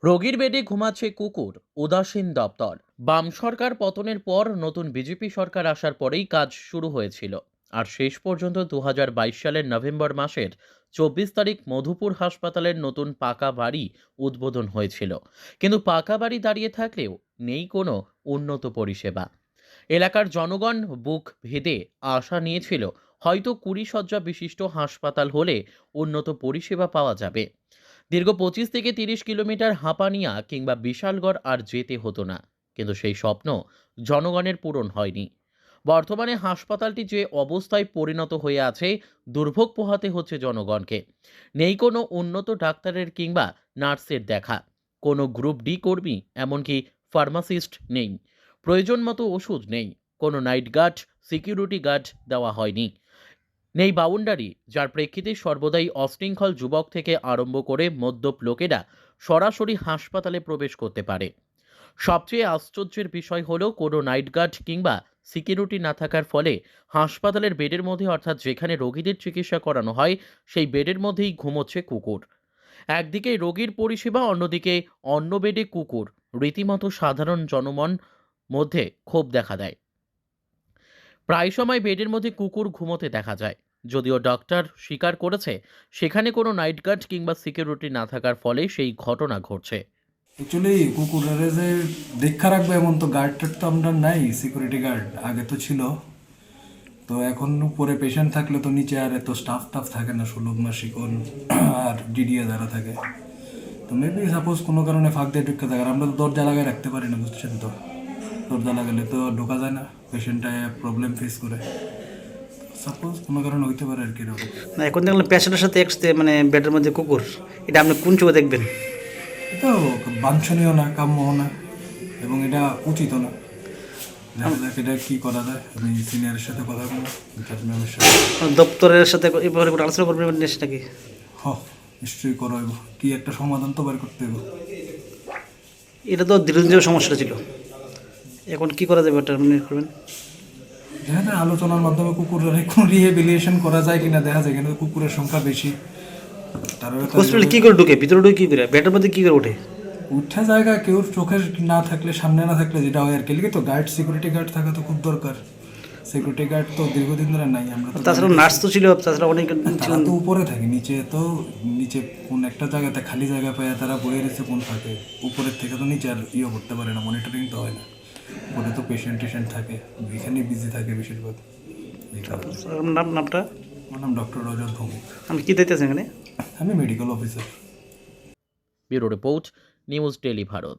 রোগীর বেডে ঘুমাচ্ছে কুকুর, উদাসীন দপ্তর। বাম সরকার পতনের পর নতুন বিজেপি সরকার আসার পরেই কাজ শুরু হয়েছিল। আর শেষ পর্যন্ত 2022 সালের নভেম্বর মাসের 24 তারিখ মধুপুর হাসপাতালের নতুন পাকা বাড়ি উদ্বোধন হয়েছিল। কিন্তু পাকা বাড়ি দাঁড়িয়ে থাকলেও নেই কোনো উন্নত পরিষেবা। এলাকার জনগণ বুক ভেদে আশা নিয়েছিল হয়তো 20 শয্যা বিশিষ্ট হাসপাতাল হলে উন্নত পরিষেবা পাওয়া যাবে। দীর্ঘ 25 থেকে 30 কিলোমিটার হাঁপানিয়া কিংবা বিশালগড় আর যেতে হতো না। কিন্তু সেই স্বপ্ন জনগণের পূরণ হয়নি। বর্তমানে হাসপাতালটি যে অবস্থায় পরিণত হয়ে আছে, দুর্ভোগ পোহাতে হচ্ছে জনগণকে। নেই কোনো উন্নত ডাক্তারের কিংবা নার্সের দেখা, কোনো গ্রুপ ডি কর্মী, এমনকি ফার্মাসিস্ট নেই। প্রয়োজন মতো ওষুধ নেই, কোনো নাইট গার্ড, সিকিউরিটি গার্ড দেওয়া হয়নি। নেই বাউন্ডারি, যার প্রেক্ষিতে সর্বদাই অশৃঙ্খল যুবক থেকে আরম্ভ করে মদ্যপ লোকেরা সরাসরি হাসপাতালে প্রবেশ করতে পারে। সবচেয়ে আশ্চর্যের বিষয় হলো কোনো নাইট গার্ড কিংবা সিকিউরিটি না থাকার ফলে হাসপাতালের বেডের মধ্যে, অর্থাৎ যেখানে রোগীদের চিকিৎসা করানো হয়, সেই বেডের মধ্যেই ঘুমোচ্ছে কুকুর। একদিকে রোগীর পরিষেবা, অন্যদিকে অন্য বেডে কুকুর। রীতিমতো সাধারণ জনমন মধ্যে ক্ষোভ দেখা দেয়। প্রায় সময় বেডের মধ্যে কুকুর ঘুমোতে দেখা যায়। যদিও ডক্টর স্বীকার করেছে সেখানে কোনো নাইট গার্ড কিংবা সিকিউরিটি না থাকার ফলে সেই ঘটনা ঘটছে। অ্যাকচুয়ালি কুকুরের যে দেখা রাখবে এমন তো গার্ডটার তো আমরা নাই, সিকিউরিটি গার্ড আগে তো ছিল। তো এখন উপরে পেশেন্ট থাকলে তো নিচে আর এত স্টাফ থাকে না, সুলভ মাসিকন আর ডিডিএ যারা থাকে। তো মেবি সাপোজ কোনো কারণে ফাঁক দিয়ে ঢুকে থাকে, আমরা তো দরজা লাগায় রাখতে পারি না, বুঝছেন তো। দরজা লাগালে তো ঢোকা যায় না, পেশেন্টটা প্রবলেম ফেস করে। সাপোজ কোনো কারণে হইতে পারে আর কি এরকম। না, এখন দেখলাম পেশেন্টের সাথে একসাথে মানে বেডের মধ্যে কুকুর। এটা আপনি কোন চোখে দেখবেন? এটা বাঞ্ছনীয় না, কাম্য না, এবং এটা উচিত না। দেখা যাক এটা কী করা যায়। আমি সিনিয়রের সাথে কথা বলবো, বিকাশ ম্যামের সাথে। দপ্তরের সাথে এই ব্যাপারে কোনো আলোচনা করবেন নাকি? নিশ্চয়ই করাইব, কি একটা সমাধান তো বের করতে হবে। এটা তো দীর্ঘদিনের সমস্যা ছিল, এখন কি করা যাবে এটা মনে করবেন? দেখা যায় আলোচনার মাধ্যমে কুকুরের কোনো রিহেবিলিয়েশন করা যায় কিনা দেখা যায়, কিন্তু কুকুরের সংখ্যা বেশি। হসপিটালে কি করে ঢুকে, ভিতরে ঢুকে কি করে, বেডের মধ্যে কি করে ওঠে? উঠা জায়গা কেউ চোখে না থাকলে, সামনে না থাকলে যেটা হয় আর কি। তো গার্ড, সিকিউরিটি গার্ড থাকা তো খুব দরকার। সিকিউরিটি গার্ড তো দীর্ঘদিন ধরে নাই। আমরা তো তাছাড়া নার্স তো ছিল, তাছাড়া অনেক তারা তো উপরে থাকে, নিচে তো নিচে কোন একটা জায়গাতে খালি জায়গা পায় তারা বয়ে রয়েছে কোন ফাঁকে। উপরের থেকে তো নিচে আর করতে পারে না, মনিটরিং তো হয় না। উপরে তো পেশেন্ট থাকে, এখানেই বিজি থাকে বেশিরভাগ। এই কারণে। নামটা? আমার নাম ডক্টর রজত ভৌমিক। আমি কি দেখতেছেন এখানে? আমি medical officer. Bureau report, news daily Bharat.